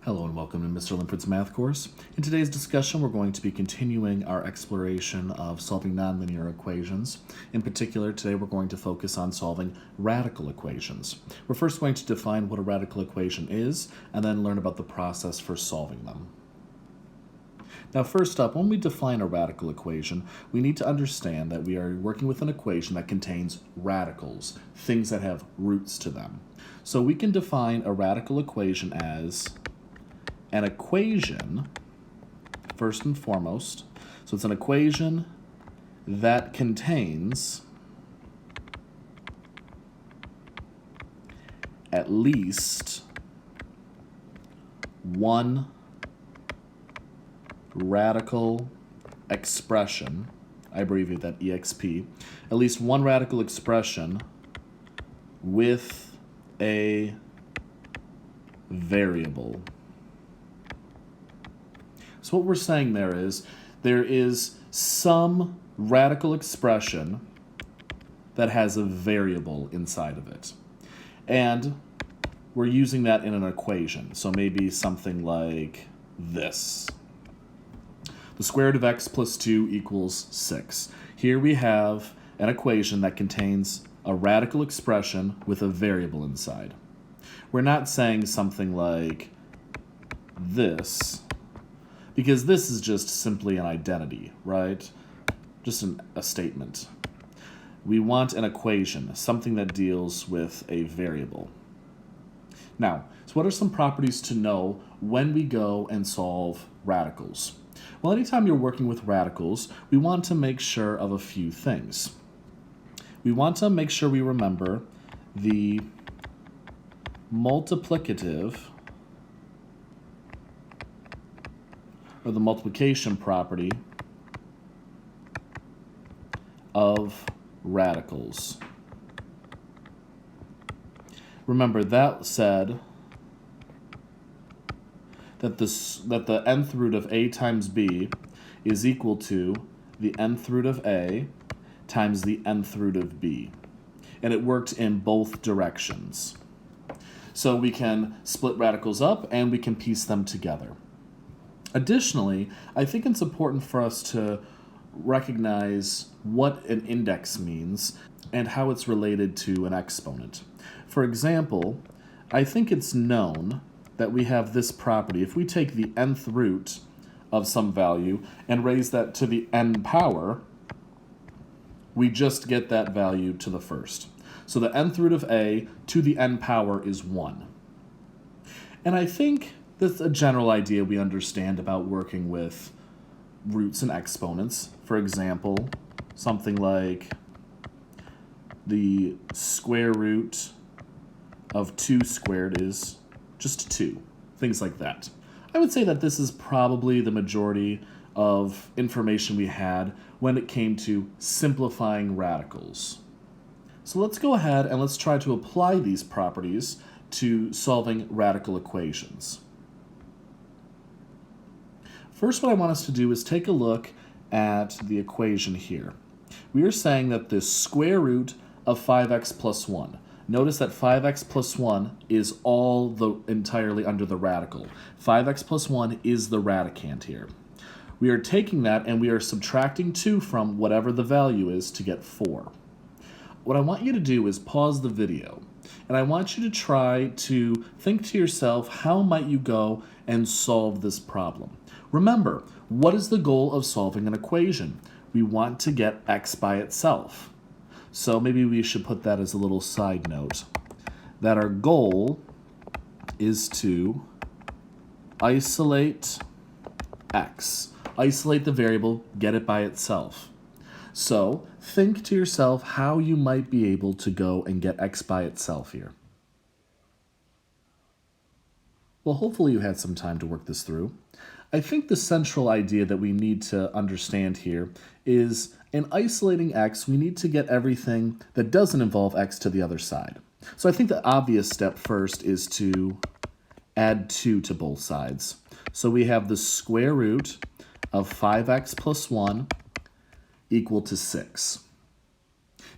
Hello and welcome to Mr. Linford's math course. In today's discussion, we're going to be continuing our exploration of solving nonlinear equations. In particular, today we're going to focus on solving radical equations. We're first going to define what a radical equation is, and then learn about the process for solving them. Now, first up, when we define a radical equation, we need to understand that we are working with an equation that contains radicals, things that have roots to them. So we can define a radical equation as an equation, first and foremost. So it's an equation that contains at least one radical expression, I abbreviate that EXP, at least one radical expression with a variable. So what we're saying there is some radical expression that has a variable inside of it. And we're using that in an equation. So maybe something like this. The square root of x plus 2 equals 6. Here we have an equation that contains a radical expression with a variable inside. We're not saying something like this, because this is just simply an identity, right? Just a statement. We want an equation, something that deals with a variable. Now, so what are some properties to know when we go and solve radicals? Well, anytime you're working with radicals, we want to make sure of a few things. We want to make sure we remember the multiplicative or the multiplication property of radicals. Remember, that said that the nth root of a times b is equal to the nth root of a times the nth root of b. And it worked in both directions. So we can split radicals up and we can piece them together. Additionally, I think it's important for us to recognize what an index means and how it's related to an exponent. For example, I think it's known that we have this property. If we take the nth root of some value and raise that to the n power, we just get that value to the first. So the nth root of a to the n power is 1. And I think that's a general idea we understand about working with roots and exponents. For example, something like the square root of 2 squared is just 2. Things like that. I would say that this is probably the majority of information we had when it came to simplifying radicals. So let's go ahead and let's try to apply these properties to solving radical equations. First, what I want us to do is take a look at the equation here. We are saying that the square root of 5x plus 1. Notice that 5x plus 1 is entirely under the radical. 5x plus 1 is the radicand here. We are taking that and we are subtracting 2 from whatever the value is to get 4. What I want you to do is pause the video, and I want you to try to think to yourself, how might you go and solve this problem? Remember, what is the goal of solving an equation? We want to get x by itself. So maybe we should put that as a little side note, that our goal is to isolate x. Isolate the variable, get it by itself. So think to yourself how you might be able to go and get x by itself here. Well, hopefully you had some time to work this through. I think the central idea that we need to understand here is in isolating x, we need to get everything that doesn't involve x to the other side. So I think the obvious step first is to add 2 to both sides. So we have the square root of 5x plus 1 equal to 6.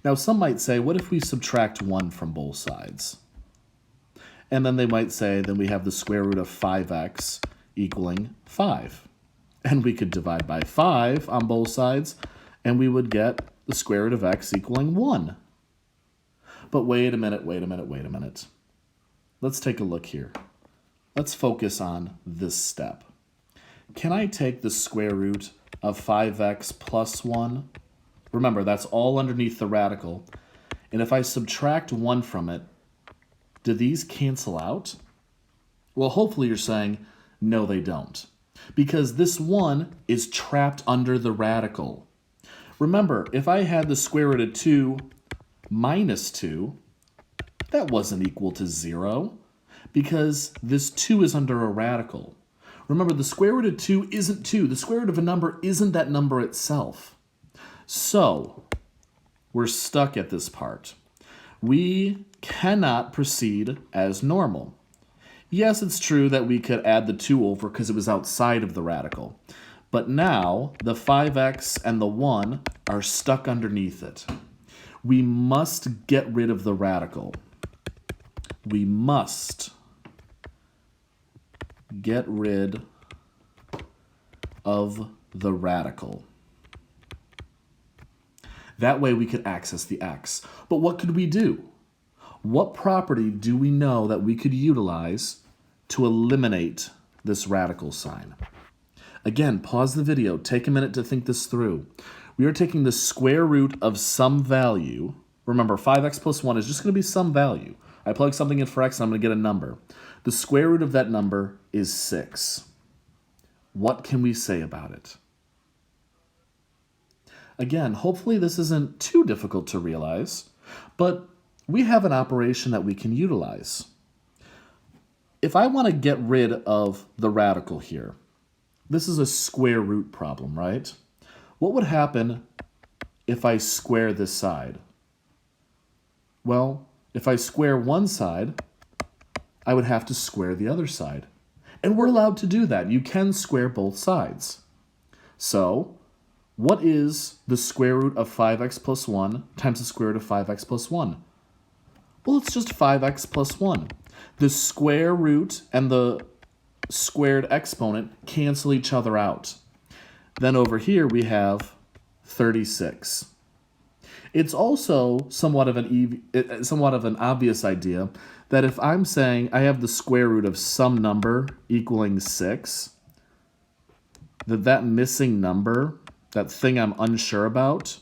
Now some might say, what if we subtract 1 from both sides? And then they might say, then we have the square root of 5x equaling 5. And we could divide by 5 on both sides, and we would get the square root of x equaling 1. But wait a minute. Let's take a look here. Let's focus on this step. Can I take the square root of 5x plus 1? Remember, that's all underneath the radical. And if I subtract 1 from it, do these cancel out? Well, hopefully you're saying, no, they don't. Because this 1 is trapped under the radical. Remember, if I had the square root of 2 minus 2, that wasn't equal to 0, because this 2 is under a radical. Remember, the square root of 2 isn't 2. The square root of a number isn't that number itself. So, we're stuck at this part. We cannot proceed as normal. Yes, it's true that we could add the 2 over because it was outside of the radical. But now, the 5x and the 1 are stuck underneath it. We must get rid of the radical. We must get rid of the radical. That way we could access the x. But what could we do? What property do we know that we could utilize to eliminate this radical sign? Again, pause the video, take a minute to think this through. We are taking the square root of some value. Remember, 5x plus 1 is just going to be some value. I plug something in for x and I'm going to get a number. The square root of that number is 6. What can we say about it? Again, hopefully this isn't too difficult to realize, but we have an operation that we can utilize. If I want to get rid of the radical here, this is a square root problem, right? What would happen if I square this side? Well, if I square one side, I would have to square the other side. And we're allowed to do that. You can square both sides. So, what is the square root of 5x plus 1 times the square root of 5x plus 1? Well, it's just 5x plus 1. The square root and the squared exponent cancel each other out. Then over here we have 36. It's also somewhat of an obvious idea that if I'm saying I have the square root of some number equaling 6, that missing number, that thing I'm unsure about,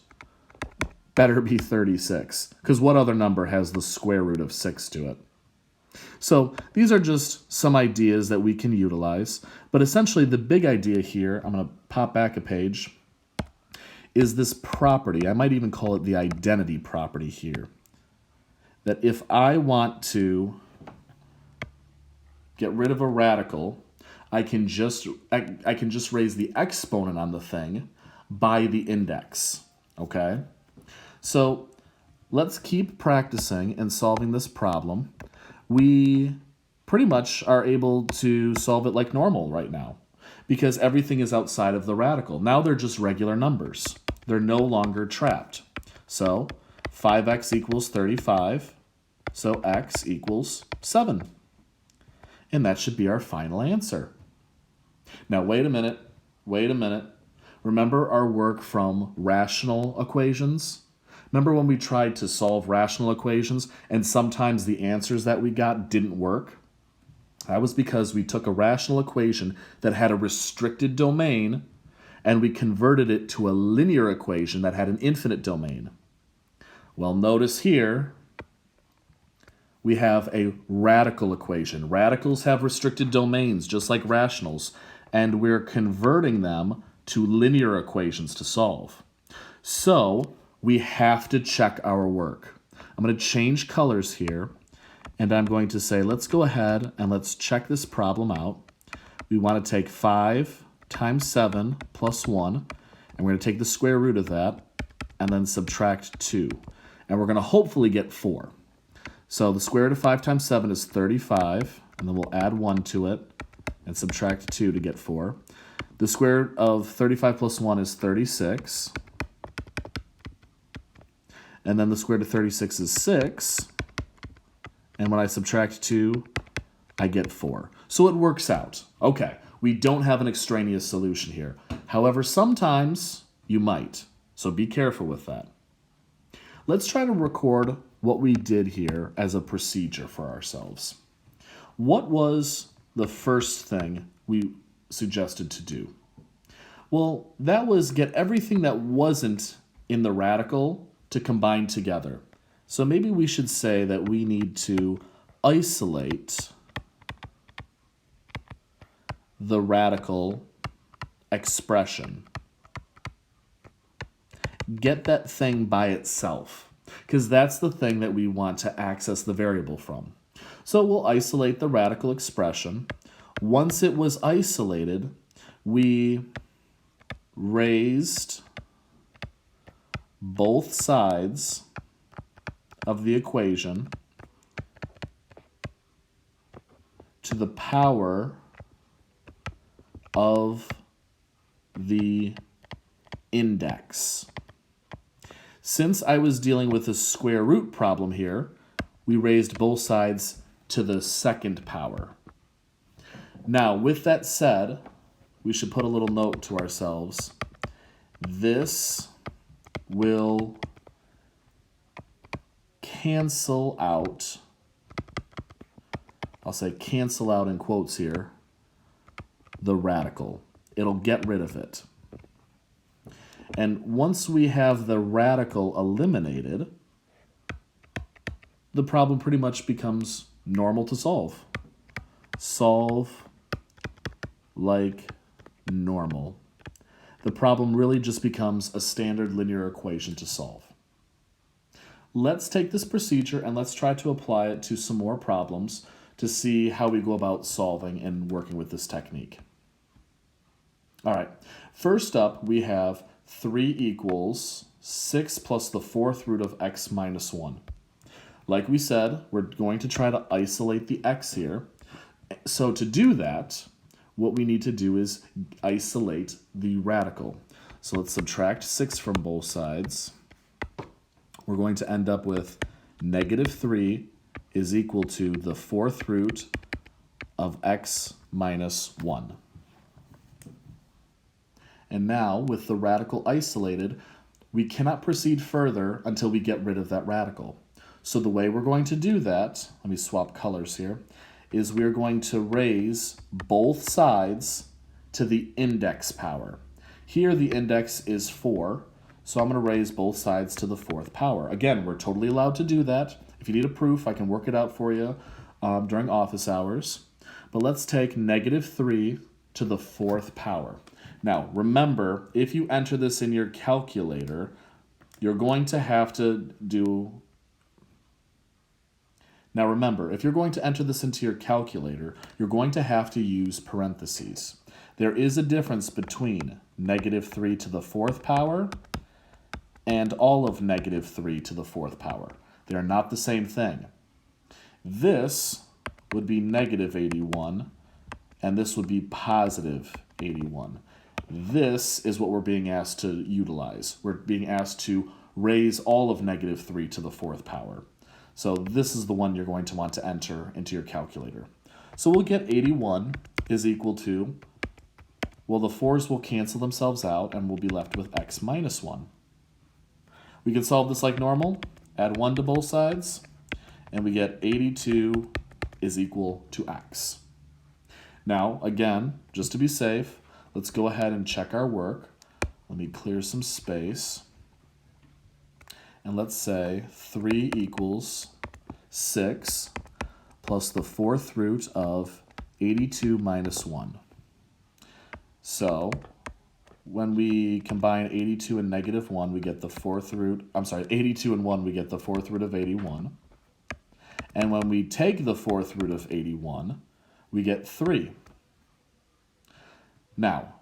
better be 36. Because what other number has the square root of 6 to it? So these are just some ideas that we can utilize. But essentially the big idea here, I'm going to pop back a page, is this property. I might even call it the identity property here. That if I want to get rid of a radical, I can just raise the exponent on the thing by the index. Okay? So let's keep practicing and solving this problem. We pretty much are able to solve it like normal right now because everything is outside of the radical. Now they're just regular numbers. They're no longer trapped. So 5x equals 35, so x equals 7. And that should be our final answer. Now wait a minute. Remember our work from rational equations? Remember when we tried to solve rational equations and sometimes the answers that we got didn't work? That was because we took a rational equation that had a restricted domain and we converted it to a linear equation that had an infinite domain. Well, notice here we have a radical equation. Radicals have restricted domains just like rationals, and we're converting them to linear equations to solve. So we have to check our work. I'm going to change colors here, and I'm going to say, let's go ahead and let's check this problem out. We want to take 5 times 7 plus 1, and we're going to take the square root of that, and then subtract 2. And we're going to hopefully get 4. So the square root of 5 times 7 is 35, and then we'll add 1 to it, and subtract 2 to get 4. The square root of 35 plus 1 is 36. And then the square root of 36 is 6. And when I subtract 2, I get 4. So it works out. Okay, we don't have an extraneous solution here. However, sometimes you might, so be careful with that. Let's try to record what we did here as a procedure for ourselves. What was the first thing we suggested to do? Well, that was get everything that wasn't in the radical to combine together. So maybe we should say that we need to isolate the radical expression. Get that thing by itself, because that's the thing that we want to access the variable from. So we'll isolate the radical expression. Once it was isolated, we raised both sides of the equation to the power of the index. Since I was dealing with a square root problem here, we raised both sides to the second power. Now, with that said, we should put a little note to ourselves. This will cancel out, I'll say cancel out in quotes here, the radical. It'll get rid of it. And once we have the radical eliminated, the problem pretty much becomes normal to solve. Solve like normal. The problem really just becomes a standard linear equation to solve. Let's take this procedure and let's try to apply it to some more problems to see how we go about solving and working with this technique. All right, first up we have 3 equals 6 plus the 4th root of x minus 1. Like we said, we're going to try to isolate the x here. So to do that, what we need to do is isolate the radical. So let's subtract 6 from both sides. We're going to end up with negative 3 is equal to the 4th root of x minus 1. And now, with the radical isolated, we cannot proceed further until we get rid of that radical. So the way we're going to do that, let me swap colors here, is we're going to raise both sides to the index power. Here the index is 4, so I'm going to raise both sides to the 4th power. Again, we're totally allowed to do that. If you need a proof, I can work it out for you during office hours. But let's take negative 3 to the 4th power. Now, remember, if you enter this in your calculator, you're going to have to do... Now remember, if you're going to enter this into your calculator, you're going to have to use parentheses. There is a difference between negative 3 to the 4th power and all of negative 3 to the 4th power. They are not the same thing. This would be negative 81, and this would be positive 81. This is what we're being asked to utilize. We're being asked to raise all of negative 3 to the 4th power. So this is the one you're going to want to enter into your calculator. So we'll get 81 is equal to, well, the 4's will cancel themselves out and we'll be left with x minus 1. We can solve this like normal, add 1 to both sides, and we get 82 is equal to x. Now, again, just to be safe, let's go ahead and check our work. Let me clear some space. And let's say 3 equals 6 plus the 4th root of 82 minus 1. So when we combine 82 and negative 1, we get the 4th root, 82 and 1, we get the 4th root of 81. And when we take the 4th root of 81, we get 3. Now,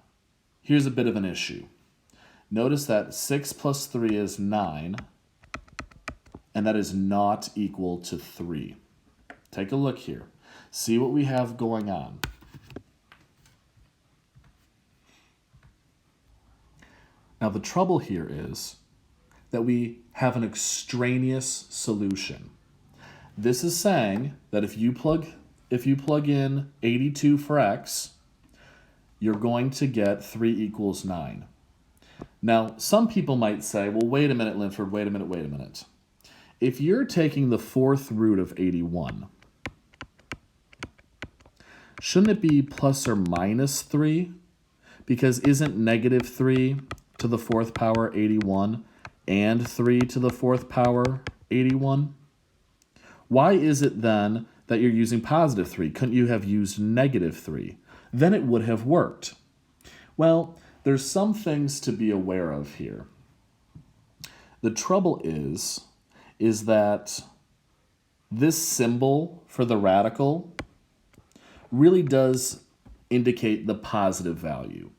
here's a bit of an issue. Notice that 6 plus 3 is 9, and that is not equal to 3. Take a look here. See what we have going on. Now the trouble here is that we have an extraneous solution. This is saying that if you plug if you plug in 82 for x, you're going to get 3 equals 9. Now, some people might say, well, wait a minute, Linford, wait a minute. If you're taking the fourth root of 81, shouldn't it be plus or minus 3? Because isn't negative 3 to the fourth power 81 and 3 to the fourth power 81? Why is it then that you're using positive 3? Couldn't you have used negative 3? Then it would have worked. Well, there's some things to be aware of here. The trouble is that this symbol for the radical really does indicate the positive value.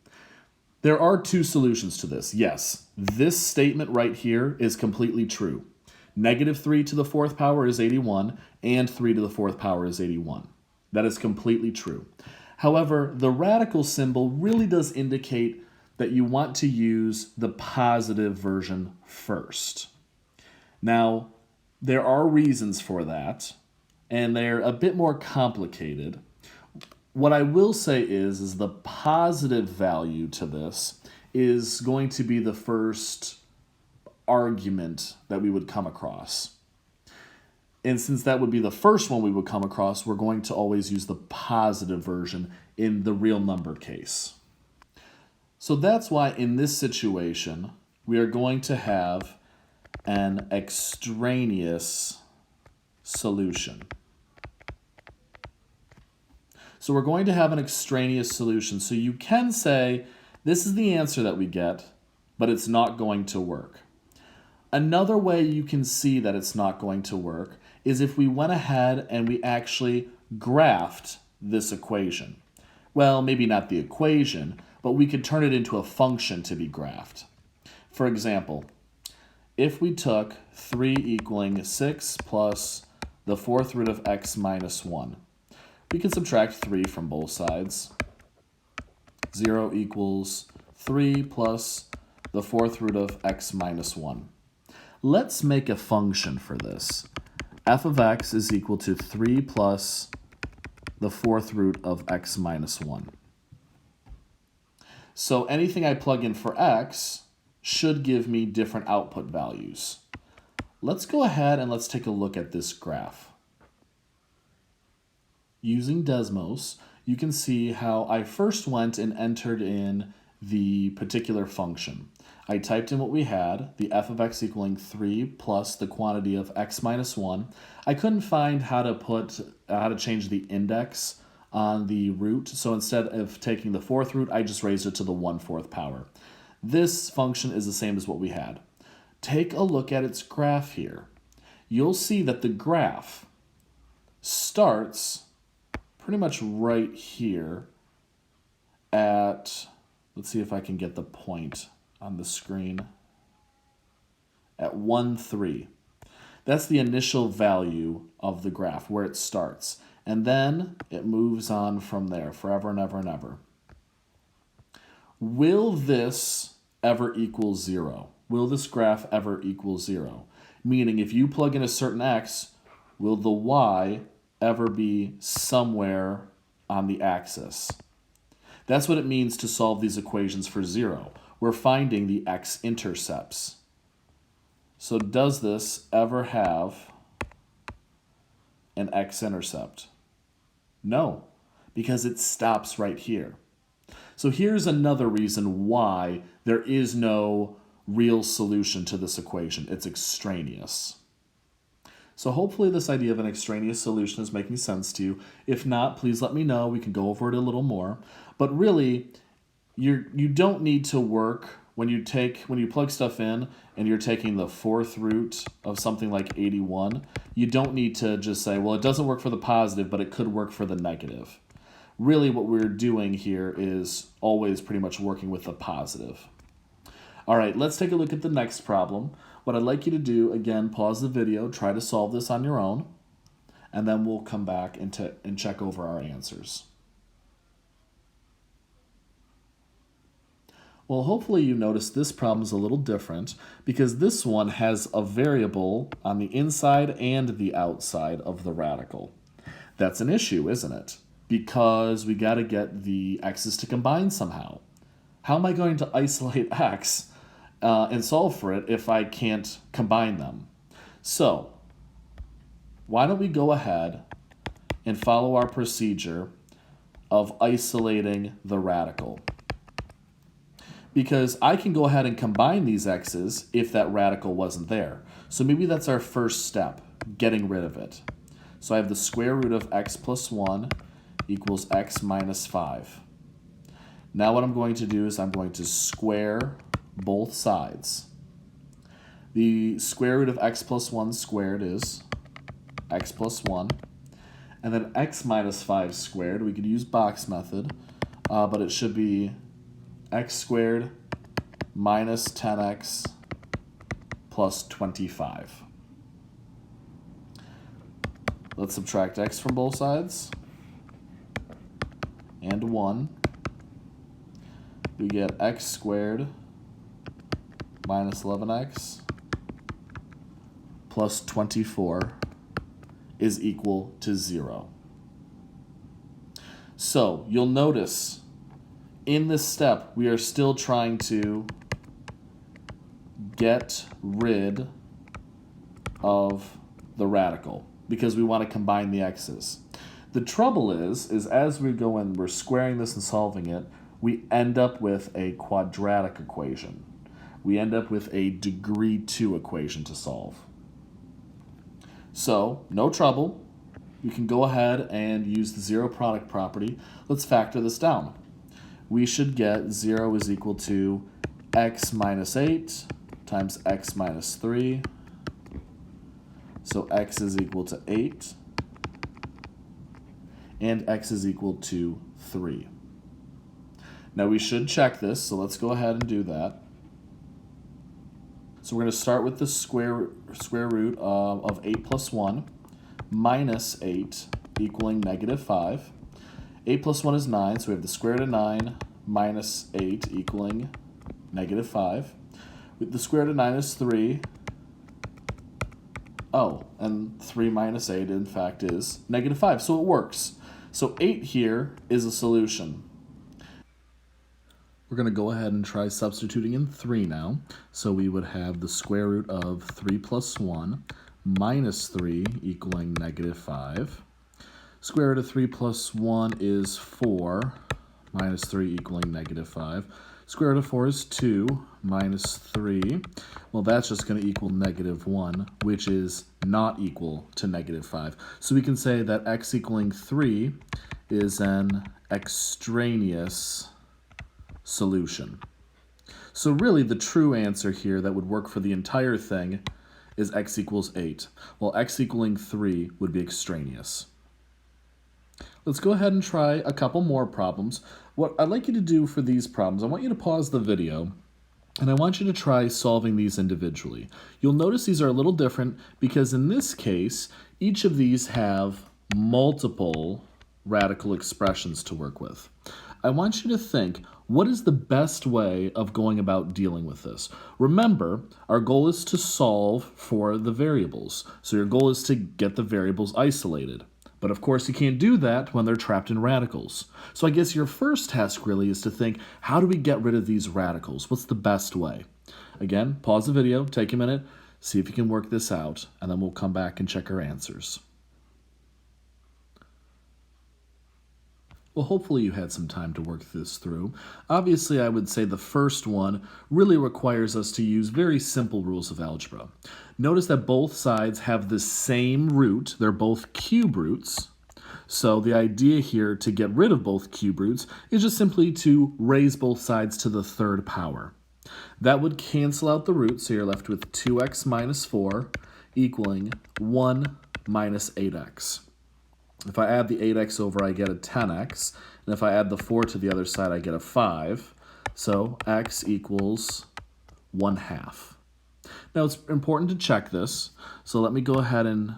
There are two solutions to this. Yes, this statement right here is completely true. Negative 3 to the fourth power is 81, and 3 to the fourth power is 81. That is completely true. However, the radical symbol really does indicate that you want to use the positive version first. Now, there are reasons for that, and they're a bit more complicated. What I will say is the positive value to this is going to be the first argument that we would come across. And since that would be the first one we would come across, we're going to always use the positive version in the real number case. So that's why in this situation, we are going to have an extraneous solution. So we're going to have an extraneous solution. So you can say, this is the answer that we get, but it's not going to work. Another way you can see that it's not going to work is if we went ahead and we actually graphed this equation. Well, maybe not the equation, but we could turn it into a function to be graphed. For example, if we took 3 equaling 6 plus the fourth root of x minus 1, we can subtract 3 from both sides. 0 equals 3 plus the fourth root of x minus 1. Let's make a function for this. F of x is equal to 3 plus the fourth root of x minus 1. So anything I plug in for x should give me different output values. Let's go ahead and let's take a look at this graph. Using Desmos, you can see how I first went and entered in the particular function. I typed in what we had, the f of x equaling 3 plus the quantity of x minus 1. I couldn't find how to change the index on the root, so instead of taking the fourth root, I just raised it to the 1/4 power. This function is the same as what we had. Take a look at its graph here. You'll see that the graph starts pretty much right here at, let's see if I can get the point on the screen, at 1, 3. That's the initial value of the graph, where it starts. And then it moves on from there, forever and ever and ever. Will this ever equal 0? Will this graph ever equal 0? Meaning, if you plug in a certain x, will the y ever be somewhere on the axis? That's what it means to solve these equations for 0. We're finding the x-intercepts. So does this ever have an x-intercept? No, because it stops right here. So here's another reason why there is no real solution to this equation. It's extraneous. So hopefully this idea of an extraneous solution is making sense to you. If not, please let me know. We can go over it a little more. But really, you don't need to work when you plug stuff in and you're taking the fourth root of something like 81. You don't need to just say, well, it doesn't work for the positive, but it could work for the negative. Really, what we're doing here is always pretty much working with the positive. All right, let's take a look at the next problem. What I'd like you to do, again, pause the video, try to solve this on your own, and then we'll come back and check over our answers. Well, hopefully you noticed this problem is a little different because this one has a variable on the inside and the outside of the radical. That's an issue, isn't it? Because we got to get the x's to combine somehow. How am I going to isolate x and solve for it if I can't combine them? So why don't we go ahead and follow our procedure of isolating the radical? Because I can go ahead and combine these x's if that radical wasn't there. So maybe that's our first step, getting rid of it. So I have the square root of x plus 1 equals x minus 5. Now what I'm going to do is I'm going to square both sides. The square root of x plus 1 squared is x plus 1. And then x minus 5 squared, we could use box method, but it should be x squared minus 10x plus 25. Let's subtract x from both sides. And 1. We get x squared minus 11x plus 24 is equal to 0. So you'll notice in this step we are still trying to get rid of the radical because we want to combine the x's. The trouble is as we go in, we're squaring this and solving it, we end up with a quadratic equation. We end up with a degree 2 equation to solve. So, no trouble. You can go ahead and use the zero product property. Let's factor this down. We should get 0 is equal to x minus 8 times x minus 3. So x is equal to 8. And x is equal to 3. Now we should check this, so let's go ahead and do that. So we're going to start with the square root of 8 plus 1 minus 8 equaling negative 5. 8 plus 1 is 9, so we have the square root of 9 minus 8 equaling negative 5. The square root of 9 is 3. Oh, and 3 minus 8, in fact, is negative 5, so it works. So 8 here is a solution. We're going to go ahead and try substituting in 3 now. So we would have the square root of 3 plus 1 minus 3 equaling negative 5. Square root of 3 plus 1 is 4 minus 3 equaling negative 5. Square root of 4 is 2 minus 3. Well, that's just going to equal negative 1, which is not equal to negative 5. So we can say that x equaling 3 is an extraneous solution. So really the true answer here that would work for the entire thing is x equals 8. Well, x equaling 3 would be extraneous. Let's go ahead and try a couple more problems. What I'd like you to do for these problems, I want you to pause the video and I want you to try solving these individually. You'll notice these are a little different because in this case, each of these have multiple radical expressions to work with. I want you to think, what is the best way of going about dealing with this? Remember, our goal is to solve for the variables. So your goal is to get the variables isolated. But of course, you can't do that when they're trapped in radicals. So I guess your first task really is to think, how do we get rid of these radicals? What's the best way? Again, pause the video, take a minute, see if you can work this out, and then we'll come back and check our answers. Well, hopefully you had some time to work this through. Obviously, I would say the first one really requires us to use very simple rules of algebra. Notice that both sides have the same root. They're both cube roots. So the idea here to get rid of both cube roots is just simply to raise both sides to the third power. That would cancel out the roots, so you're left with 2x minus 4 equaling 1 minus 8x. If I add the 8x over, I get a 10x. And if I add the 4 to the other side, I get a 5. So x equals 1/2. Now, it's important to check this. So let me go ahead and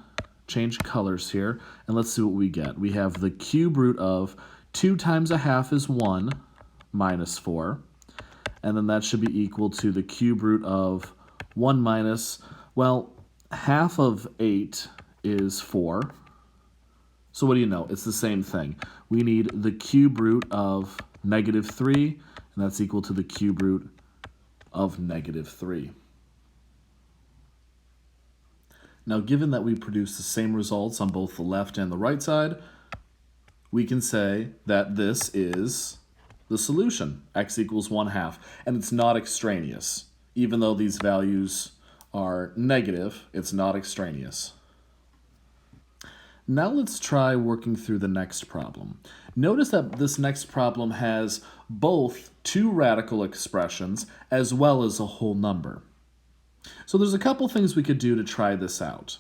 change colors here. And let's see what we get. We have the cube root of 2 times 1/2 is 1 minus 4. And then that should be equal to the cube root of 1 minus, well, half of 8 is 4. So what do you know? It's the same thing. We need the cube root of negative 3, and that's equal to the cube root of negative 3. Now, given that we produce the same results on both the left and the right side, we can say that this is the solution, x equals 1/2, and it's not extraneous. Even though these values are negative, it's not extraneous. Now let's try working through the next problem. Notice that this next problem has both two radical expressions as well as a whole number. So there's a couple things we could do to try this out.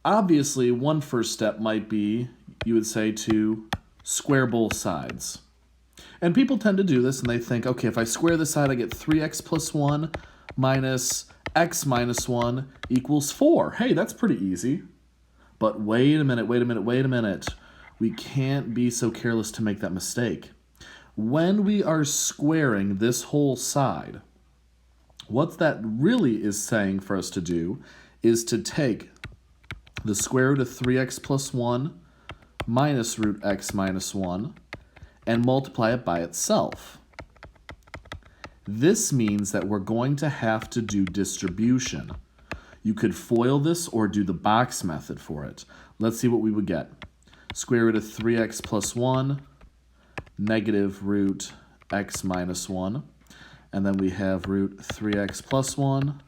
Obviously, one first step might be, you would say, to square both sides. And people tend to do this and they think, okay, if I square this side, I get 3x plus 1 minus x minus 1 equals 4. Hey, that's pretty easy. But wait a minute. We can't be so careless to make that mistake. When we are squaring this whole side, what that really is saying for us to do is to take the square root of 3x plus 1 minus root x minus 1 and multiply it by itself. This means that we're going to have to do distribution. You could FOIL this or do the box method for it. Let's see what we would get. Square root of 3x plus 1, negative root x minus 1, and then we have root 3x plus 1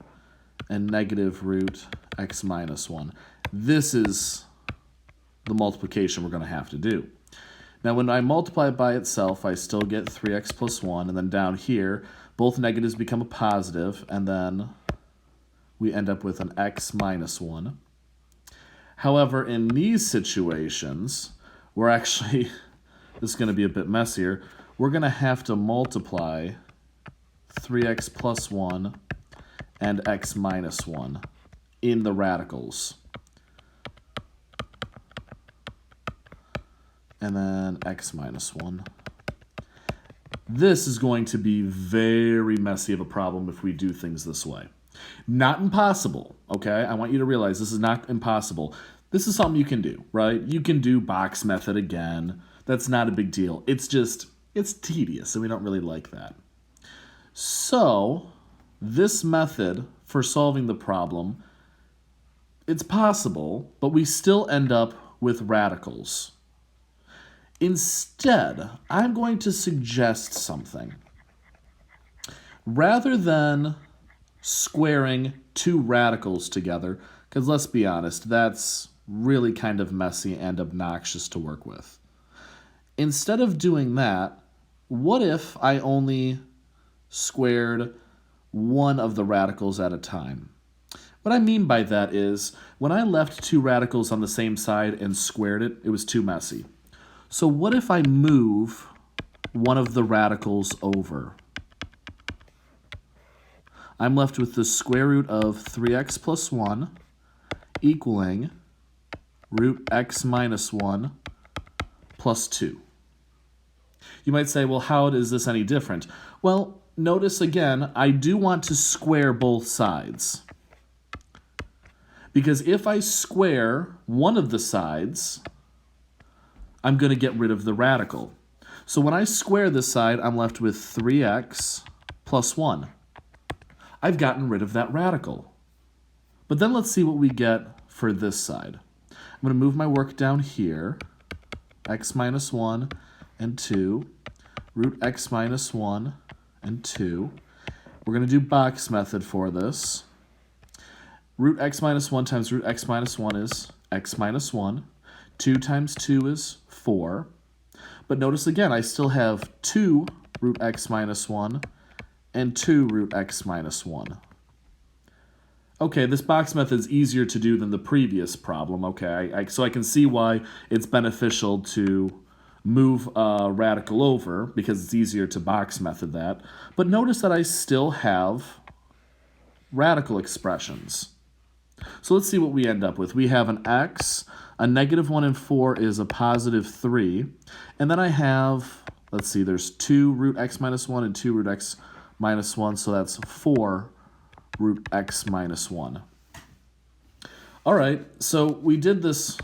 and negative root x minus 1. This is the multiplication we're going to have to do. Now when I multiply it by itself, I still get 3x plus 1, and then down here, both negatives become a positive, and then we end up with an x minus 1. However, in these situations, we're actually, this is going to be a bit messier, we're going to have to multiply 3x plus 1 and x minus 1 in the radicals. And then x minus 1. This is going to be very messy of a problem if we do things this way. Not impossible, okay? I want you to realize this is not impossible. This is something you can do, right? You can do box method again. That's not a big deal. It's just, it's tedious, and we don't really like that. So, this method for solving the problem, it's possible, but we still end up with radicals. Instead, I'm going to suggest something. Rather than squaring two radicals together, because let's be honest, that's really kind of messy and obnoxious to work with. Instead of doing that, what if I only squared one of the radicals at a time? What I mean by that is, when I left two radicals on the same side and squared it, it was too messy. So what if I move one of the radicals over? I'm left with the square root of 3x plus 1 equaling root x minus 1 plus 2. You might say, well, how is this any different? Well, notice again, I do want to square both sides. Because if I square one of the sides, I'm going to get rid of the radical. So when I square this side, I'm left with 3x plus 1. I've gotten rid of that radical. But then let's see what we get for this side. I'm going to move my work down here. X minus 1 and 2. Root x minus 1 and 2. We're going to do box method for this. Root x minus 1 times root x minus 1 is x minus 1. 2 times 2 is 4. But notice again, I still have 2 root x minus 1 and 2 root x minus 1. Okay, this box method is easier to do than the previous problem. Okay, so I can see why it's beneficial to move a radical over, because it's easier to box method that. But notice that I still have radical expressions. So let's see what we end up with. We have an x, a negative 1 and 4 is a positive 3. And then I have, let's see, there's 2 root x minus 1 and 2 root x minus 1, so that's 4 root x minus 1. All right, so we did this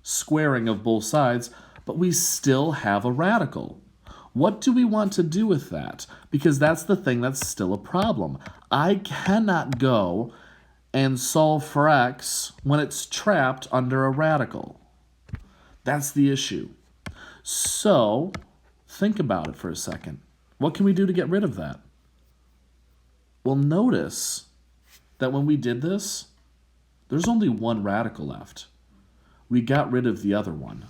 squaring of both sides, but we still have a radical. What do we want to do with that? Because that's the thing that's still a problem. I cannot go and solve for x when it's trapped under a radical. That's the issue. So, think about it for a second. What can we do to get rid of that? Well, notice that when we did this, there's only one radical left. We got rid of the other one.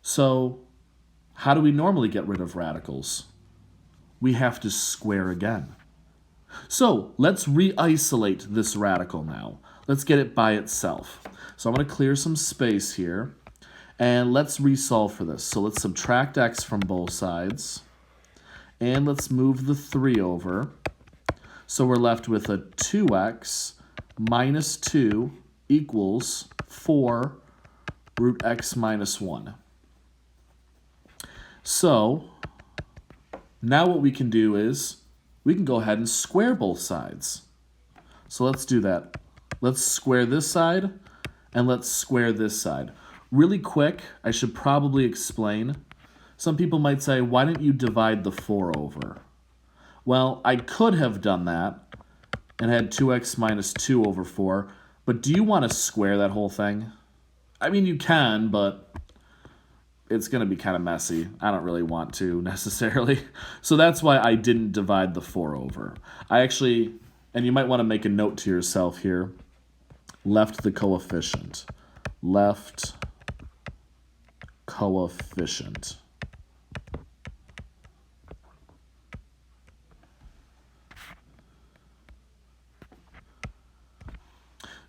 So, how do we normally get rid of radicals? We have to square again. So, let's re-isolate this radical now. Let's get it by itself. So I'm going to clear some space here, and let's resolve for this. So let's subtract x from both sides, and let's move the 3 over. So we're left with a 2x minus 2 equals 4 root x minus 1. So now what we can do is we can go ahead and square both sides. So let's do that. Let's square this side and let's square this side. Really quick, I should probably explain. Some people might say, why didn't you divide the 4 over? Well, I could have done that and had 2x minus 2 over 4, but do you want to square that whole thing? I mean, you can, but it's going to be kind of messy. I don't really want to necessarily. So that's why I didn't divide the 4 over. I actually, and you might want to make a note to yourself here, left the coefficient. Left coefficient.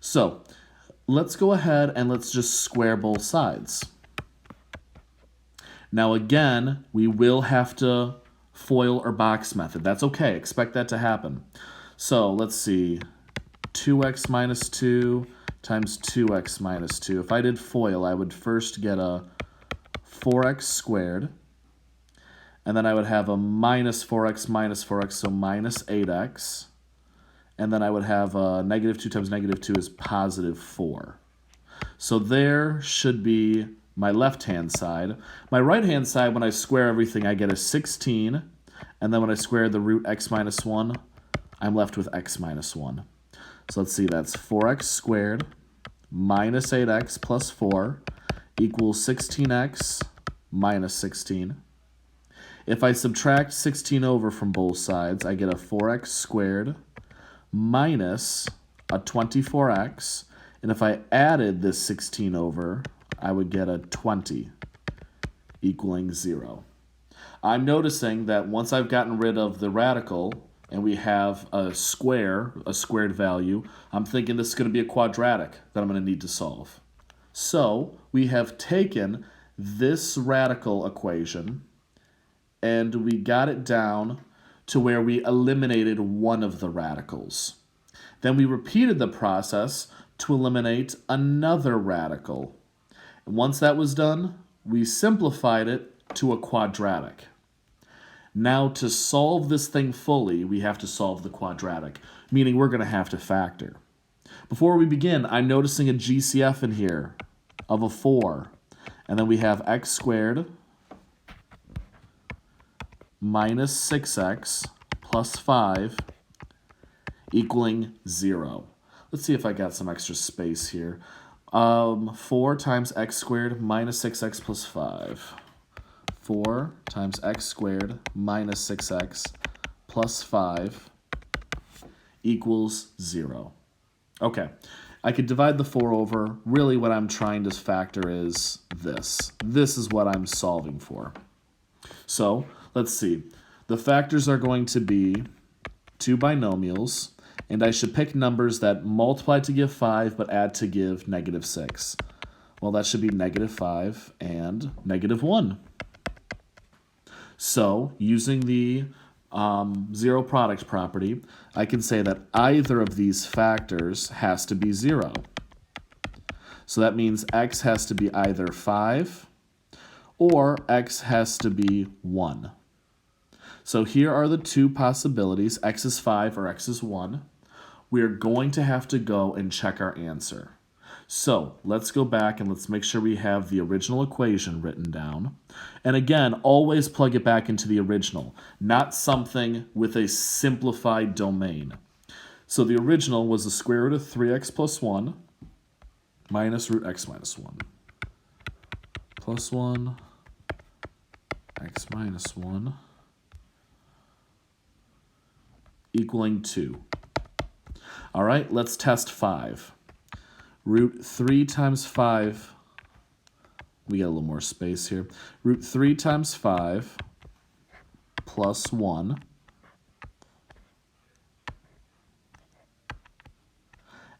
So let's go ahead and let's just square both sides. Now again, we will have to FOIL or box method. That's okay, expect that to happen. So let's see, 2x minus 2 times 2x minus 2. If I did FOIL, I would first get a 4x squared, and then I would have a minus 4x, so minus 8x, and then I would have a negative 2 times negative 2 is positive 4. So there should be my left-hand side. My right-hand side, when I square everything, I get a 16, and then when I square the root x minus 1, I'm left with x minus 1. So let's see, that's 4x squared minus 8x plus 4 equals 16x minus 16. If I subtract 16 over from both sides, I get a 4x squared minus a 24x, and if I added this 16 over, I would get a 20 equaling 0. I'm noticing that once I've gotten rid of the radical and we have a square, a squared value, I'm thinking this is going to be a quadratic that I'm going to need to solve. So we have taken this radical equation and we got it down to where we eliminated one of the radicals. Then we repeated the process to eliminate another radical. And once that was done, we simplified it to a quadratic. Now to solve this thing fully, we have to solve the quadratic, meaning we're going to have to factor. Before we begin, I'm noticing a GCF in here of a 4. And then we have x squared minus 6x plus 5 equaling 0. Let's see if I got some extra space here. 4 times x squared minus 6x plus 5. 4 times x squared minus 6x plus 5 equals 0. Okay, I could divide the 4 over. Really what I'm trying to factor is this. This is what I'm solving for. So let's see. The factors are going to be two binomials, and I should pick numbers that multiply to give 5 but add to give negative 6. Well, that should be negative 5 and negative 1. So, using the zero product property, I can say that either of these factors has to be 0. So that means x has to be either 5 or x has to be 1. So here are the two possibilities, x is 5 or x is 1. We are going to have to go and check our answer. So let's go back and let's make sure we have the original equation written down. And again, always plug it back into the original, not something with a simplified domain. So the original was the square root of 3x plus 1 minus root x minus 1 plus 1 x minus 1 equaling 2. All right, let's test 5. Root 3 times 5, we get a little more space here. Root 3 times 5 plus 1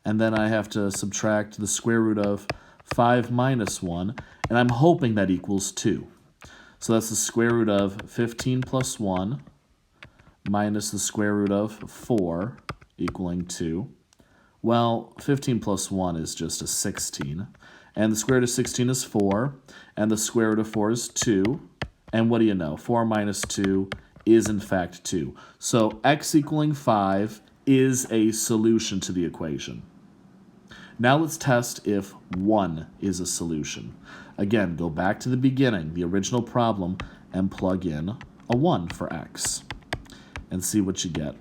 and then I have to subtract the square root of 5 minus 1, and I'm hoping that equals 2. So that's the square root of 15 plus 1 minus the square root of 4 equaling 2. Well, 15 plus 1 is just a 16, and the square root of 16 is 4, and the square root of 4 is 2, and what do you know? 4 minus 2 is in fact 2. So x equaling 5 is a solution to the equation. Now let's test if 1 is a solution. Again, go back to the beginning, the original problem, and plug in a 1 for x, and see what you get.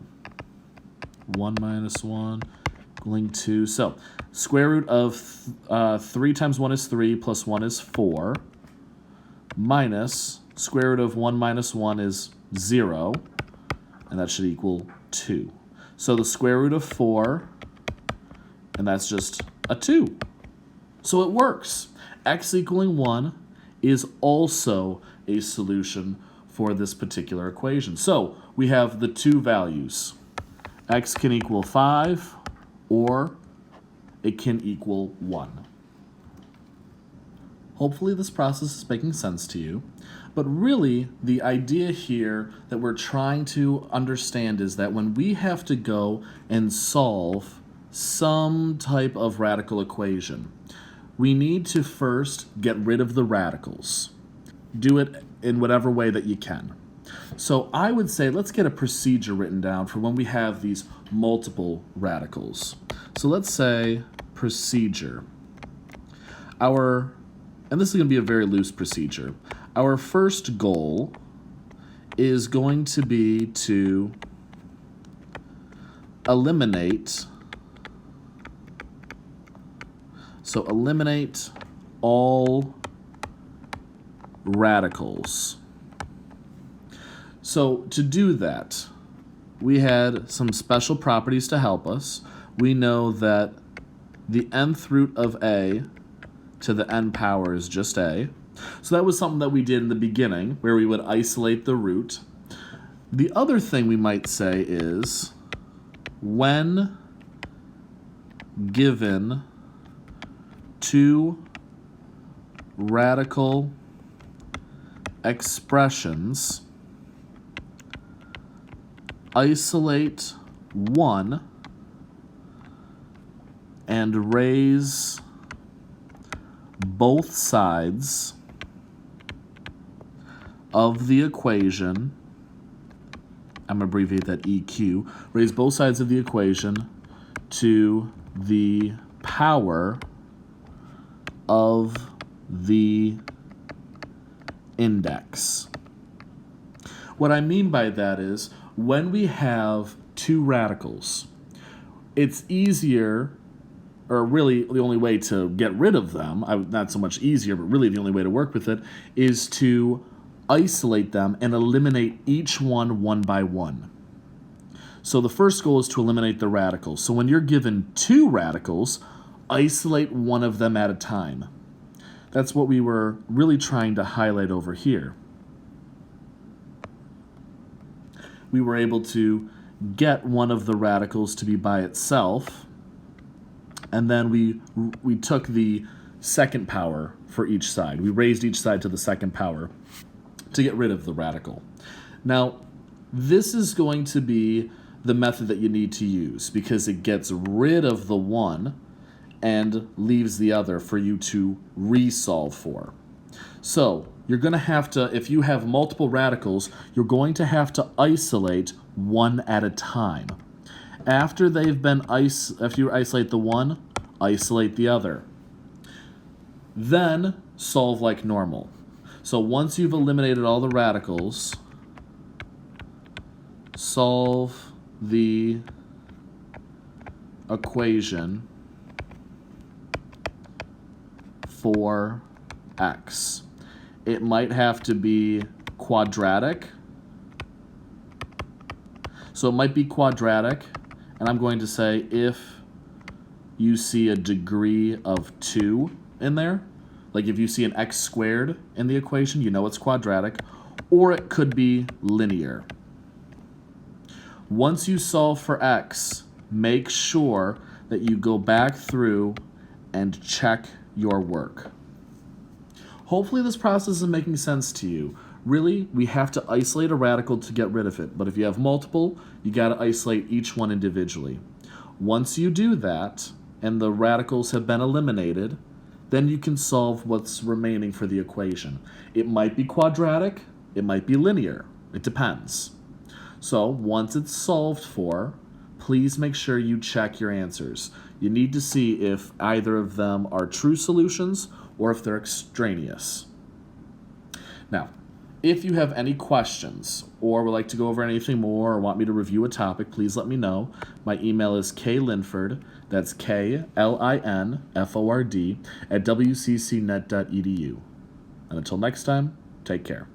1 minus 1 equaling 2. So square root of 3 times 1 is 3 plus 1 is 4 minus square root of 1 minus 1 is 0, and that should equal 2. So the square root of 4, and that's just a 2. So it works. X equaling 1 is also a solution for this particular equation. So we have the two values. X can equal 5, or it can equal 1. Hopefully this process is making sense to you. But really, the idea here that we're trying to understand is that when we have to go and solve some type of radical equation, we need to first get rid of the radicals. Do it in whatever way that you can. So I would say let's get a procedure written down for when we have these multiple radicals. So let's say procedure. And this is going to be a very loose procedure. Our first goal is going to be to eliminate all radicals. So to do that, we had some special properties to help us. We know that the nth root of a to the n power is just a. So that was something that we did in the beginning, where we would isolate the root. The other thing we might say is, when given two radical expressions, isolate one and raise both sides of the equation. I'm going to abbreviate that EQ. Raise both sides of the equation to the power of the index. What I mean by that is, when we have two radicals, it's easier, or really the only way to get rid of them, not so much easier, but really the only way to work with it, is to isolate them and eliminate each one by one. So the first goal is to eliminate the radicals. So when you're given two radicals, isolate one of them at a time. That's what we were really trying to highlight over here. We were able to get one of the radicals to be by itself, and then we took the second power for each side. We raised each side to the second power to get rid of the radical. Now, this is going to be the method that you need to use, because it gets rid of the one and leaves the other for you to resolve for. So you're going to have to, if you have multiple radicals, you're going to have to isolate one at a time. After you isolate the one, isolate the other. Then solve like normal. So once you've eliminated all the radicals, solve the equation for x. It might have to be quadratic. So it might be quadratic, and I'm going to say if you see a degree of 2 in there, like if you see an x squared in the equation, you know it's quadratic, or it could be linear. Once you solve for x, make sure that you go back through and check your work. Hopefully this process is making sense to you. Really, we have to isolate a radical to get rid of it, but if you have multiple, you got to isolate each one individually. Once you do that, and the radicals have been eliminated, then you can solve what's remaining for the equation. It might be quadratic, it might be linear, it depends. So once it's solved for, please make sure you check your answers. You need to see if either of them are true solutions or if they're extraneous. Now, if you have any questions or would like to go over anything more or want me to review a topic, please let me know. My email is klinford, that's KLINFORD, @wccnet.edu. And until next time, take care.